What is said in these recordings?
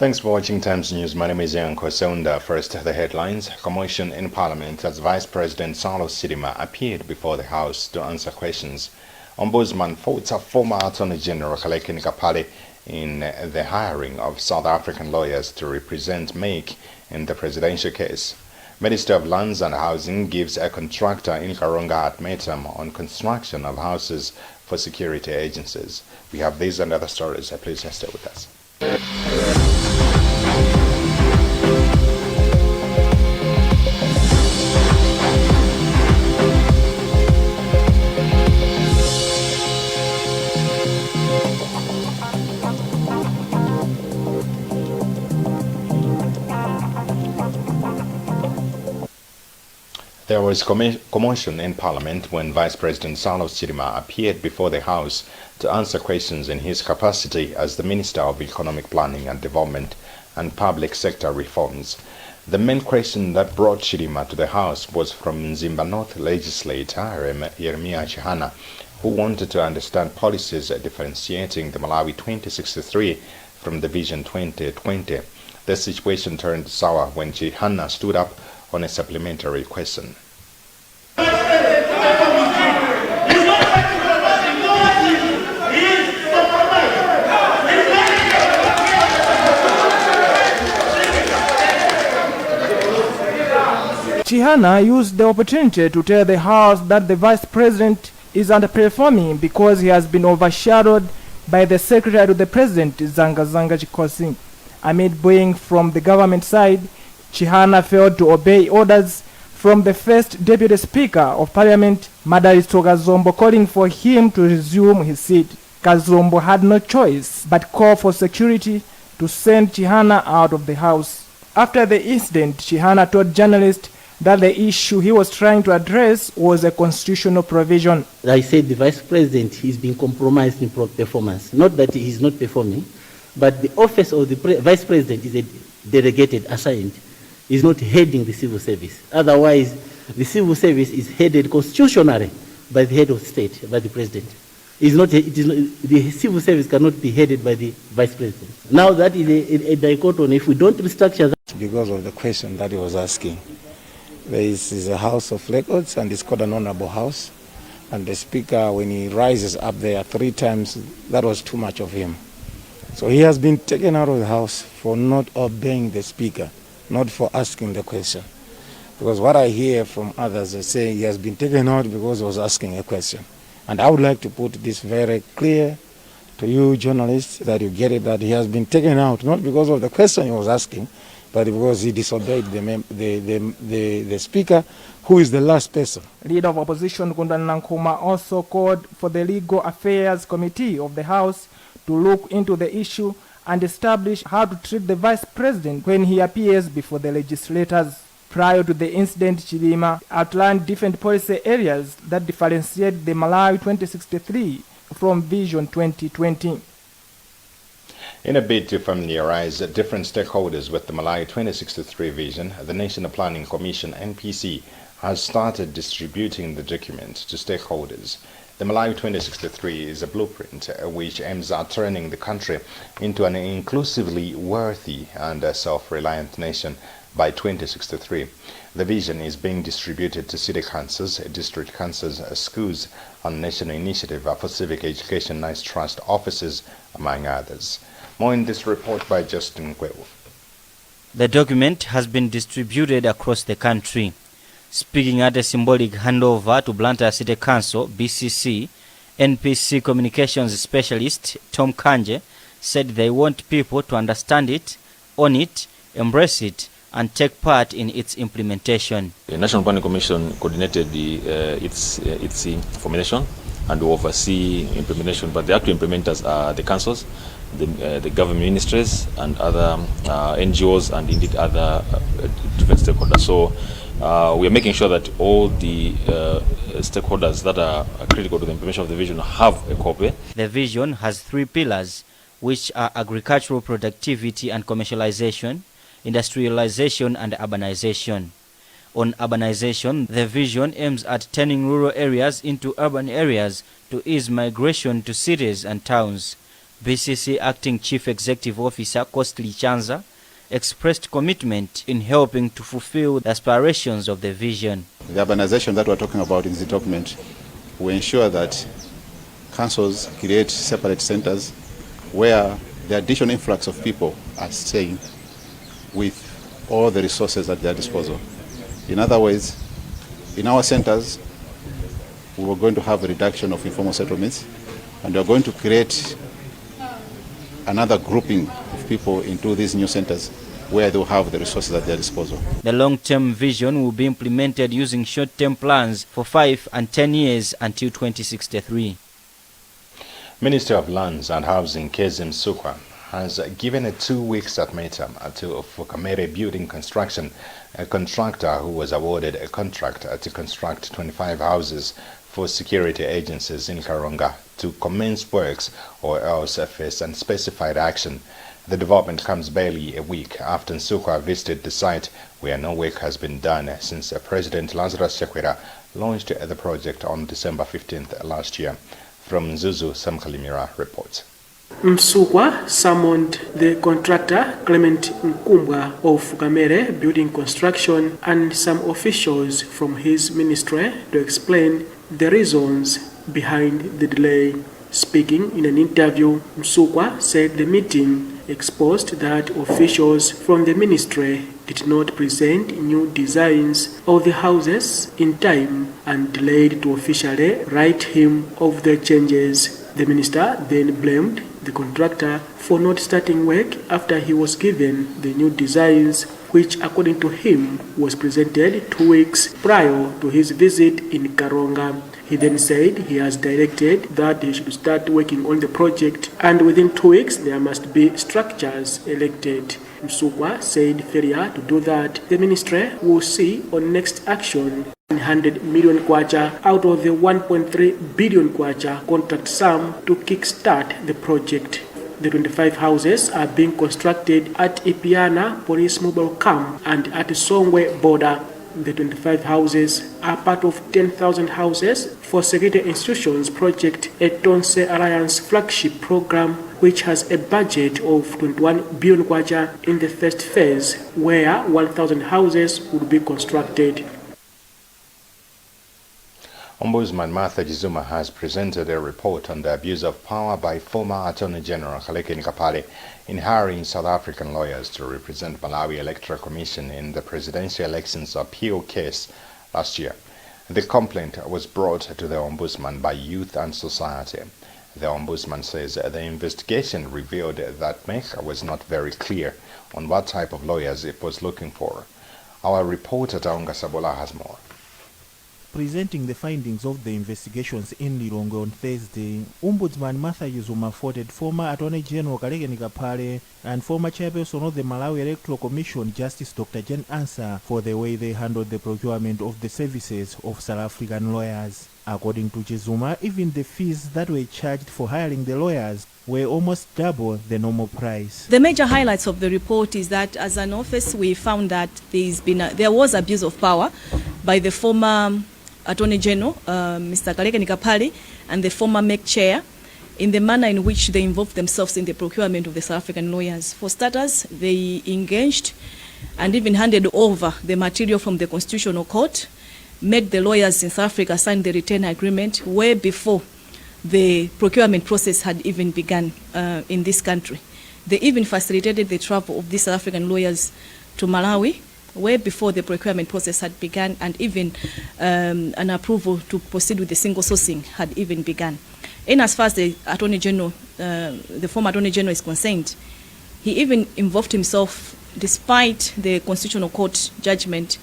Thanks for watching Times News. My name is Yanko Sonda. First, the headlines. Commotion in Parliament as Vice President Saulos Chilima appeared before the House to answer questions. Ombudsman faults a former Attorney General Khaleki Kapale in the hiring of South African lawyers to represent Make in the presidential case. Minister of Lands and Housing gives a contractor in Karonga ultimatum on construction of houses for security agencies. We have these and other stories. Please stay with us. There was commotion in Parliament when Vice President Saulos Chilima appeared before the House to answer questions in his capacity as the Minister of Economic Planning and Development and Public Sector Reforms. The main question that brought Chilima to the House was from Nzimba North legislator Yeremia Chihana, who wanted to understand policies differentiating the Malawi 2063 from the Vision 2020. The situation turned sour when Chihana stood up on a supplementary question. Chihana used the opportunity to tell the House that the Vice President is underperforming because he has been overshadowed by the Secretary to the President, Zanga Chikosi. Amid bullying from the government side, Chihana failed to obey orders from the first Deputy Speaker of Parliament, Madalisto Kazombo, calling for him to resume his seat. Kazombo had no choice but call for security to send Chihana out of the House. After the incident, Chihana told journalists that the issue he was trying to address was a constitutional provision. I said the Vice President is being compromised in performance. Not that he is not performing, but the office of the Vice President is a delegated, assigned, is not heading the civil service. Otherwise, the civil service is headed constitutionally by the head of state, by the president. The civil service cannot be headed by the vice president. Now that is a dichotomy. If we don't restructure that. Because of the question that he was asking, there is a house of records and it's called an honorable house. And the speaker, when he rises up there 3 times, that was too much of him. So he has been taken out of the house for not obeying the speaker, not for asking the question. Because what I hear from others are saying he has been taken out because he was asking a question. And I would like to put this very clear to you journalists, that you get it, that he has been taken out not because of the question he was asking, but because he disobeyed the speaker, who is the last person. Leader of opposition Kundan Nkrumah also called for the Legal Affairs Committee of the House to look into the issue and establish how to treat the Vice President when he appears before the legislators. Prior to the incident, Chilima outlined different policy areas that differentiate the Malawi 2063 from Vision 2020. In a bid to familiarize different stakeholders with the Malawi 2063 vision, the National Planning Commission, NPC, has started distributing the document to stakeholders. The Malawi 2063 is a blueprint which aims at turning the country into an inclusively worthy and self-reliant nation by 2063. The vision is being distributed to city councils, district councils, schools, and national initiative for civic education nice trust offices, among others. More in this report by Justin Kwewu. The document has been distributed across the country. Speaking at a symbolic handover to Blantyre City Council, BCC, NPC Communications Specialist Tom Kanje said they want people to understand it, own it, embrace it, and take part in its implementation. The National Planning Commission coordinated its formulation and oversee implementation, but the actual implementers are the councils, the government ministries, and other NGOs, and indeed other different stakeholders. So we are making sure that all the stakeholders that are critical to the implementation of the vision have a copy. The vision has 3 pillars, which are agricultural productivity and commercialization, industrialization and urbanization. On urbanization, the vision aims at turning rural areas into urban areas to ease migration to cities and towns. BCC Acting Chief Executive Officer Costly Chanza expressed commitment in helping to fulfill the aspirations of the vision. The urbanization that we're talking about in the document will ensure that councils create separate centers where the additional influx of people are staying with all the resources at their disposal. In other words, in our centers, we were going to have a reduction of informal settlements, and we are going to create another grouping of people into these new centers where they will have the resources at their disposal. The long-term vision will be implemented using short-term plans for 5 and 10 years until 2063. Minister of Lands and Housing Kezim Sukwa has given a 2 weeks ultimatum to Fukamere Building Construction, a contractor who was awarded a contract to construct 25 houses for security agencies in Karonga, to commence works or else face unspecified action. The development comes barely a week after Nsukwa visited the site, where no work has been done since President Lazarus Chakwera launched the project on December 15th last year. From Zuzu, Sam Kalimira reports. Msukwa summoned the contractor Clement Nkumbwa of Fukamere Building Construction and some officials from his ministry to explain the reasons behind the delay. Speaking in an interview, Msukwa said the meeting exposed that officials from the ministry did not present new designs of the houses in time and delayed to officially write him of the changes. The minister then blamed the contractor for not starting work after he was given the new designs, which according to him was presented 2 weeks prior to his visit in Karonga. He then said he has directed that he should start working on the project, and within 2 weeks there must be structures erected. Msukwa said failure to do that, the ministry will see on next action. 100 million kwacha out of the 1.3 billion kwacha contract sum to kickstart the project. The 25 houses are being constructed at Ipiana Police Mobile Camp and at the Songwe border. The 25 houses are part of 10,000 houses for security institutions project, a Tonse Alliance flagship program, which has a budget of 21 billion kwacha in the first phase, where 1,000 houses will be constructed. Ombudsman Martha Jizuma has presented a report on the abuse of power by former Attorney General Khaleke Nkapale in hiring South African lawyers to represent Malawi Electoral Commission in the presidential elections appeal case last year. The complaint was brought to the Ombudsman by Youth and Society. The Ombudsman says the investigation revealed that MEC was not very clear on what type of lawyers it was looking for. Our reporter Taunga Sabola has more. Presenting the findings of the investigations in Lilongwe on Thursday, Ombudsman Martha Jizuma faulted former Attorney General Khaleke Nkapale and former chairperson of the Malawi Electoral Commission, Justice Dr. Jen Ansah, for the way they handled the procurement of the services of South African lawyers. According to Jizuma, even the fees that were charged for hiring the lawyers were almost double the normal price. The major highlights of the report is that as an office we found that there was abuse of power by the former Attorney General, Mr. Khaleke Nkapale, and the former MEC chair in the manner in which they involved themselves in the procurement of the South African lawyers. For starters, they engaged and even handed over the material from the Constitutional Court, made the lawyers in South Africa sign the retainer agreement way before the procurement process had even begun in this country. They even facilitated the travel of these South African lawyers to Malawi way before the procurement process had begun, and even an approval to proceed with the single sourcing had even begun. And as far as the Attorney General, the former Attorney General is concerned, he even involved himself, despite the Constitutional Court judgment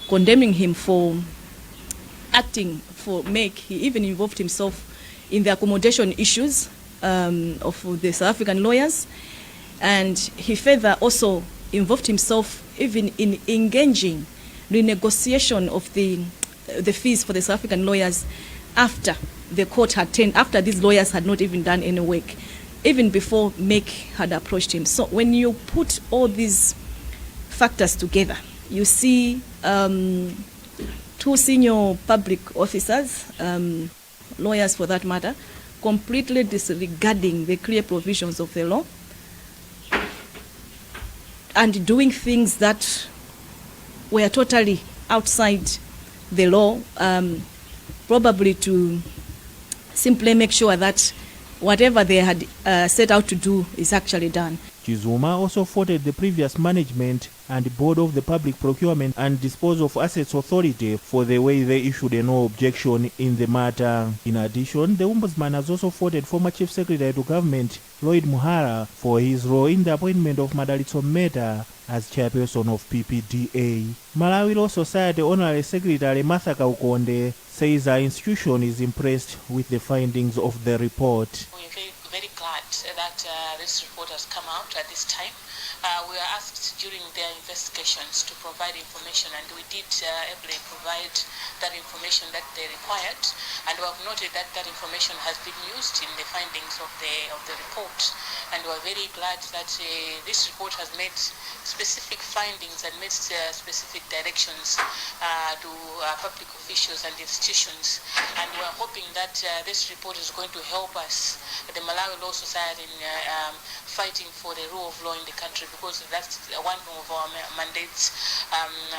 condemning him for acting for MEC, he even involved himself in the accommodation issues of the South African lawyers, and he further also involved himself even in engaging renegotiation of the fees for the South African lawyers after the court had after these lawyers had not even done any work, even before MEC had approached him. So when you put all these factors together, you see 2 senior public officers, lawyers for that matter, completely disregarding the clear provisions of the law and doing things that were totally outside the law, probably to simply make sure that whatever they had set out to do is actually done. Chizuma also faulted the previous management and board of the Public Procurement and Disposal of Assets Authority for the way they issued a no objection in the matter. In addition, the Ombudsman has also faulted former Chief Secretary to Government Lloyd Muhara for his role in the appointment of Madalitso Meta as chairperson of PPDA. Malawi Law Society Honorary Secretary Martha Kaukonde says our institution is impressed with the findings of the report. We're very glad that this report has come out at this time. We were asked during their investigations to provide information, and we did ably provide that information that they required, and we have noted that that information has been used in the findings of the report, and we're very glad that this report has made specific findings and made specific directions to public officials and institutions, and we're hoping that this report is going to help us, the Malawi Law Society, in fighting for the rule of law in the country, because that's one of our mandates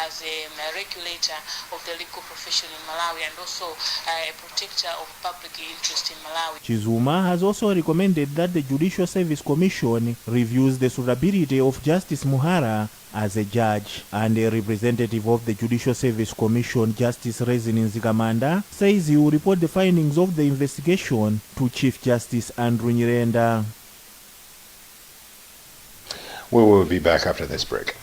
as a regulator of the legal profession in Malawi, and also a protector of public interest in Malawi. Chizuma has also recommended that the Judicial Service Commission reviews the suitability of Justice Muhara as a judge, and a representative of the Judicial Service Commission, Justice Rezin Nzikamanda, says he will report the findings of the investigation to Chief Justice Andrew Nyirenda. We will be back after this break.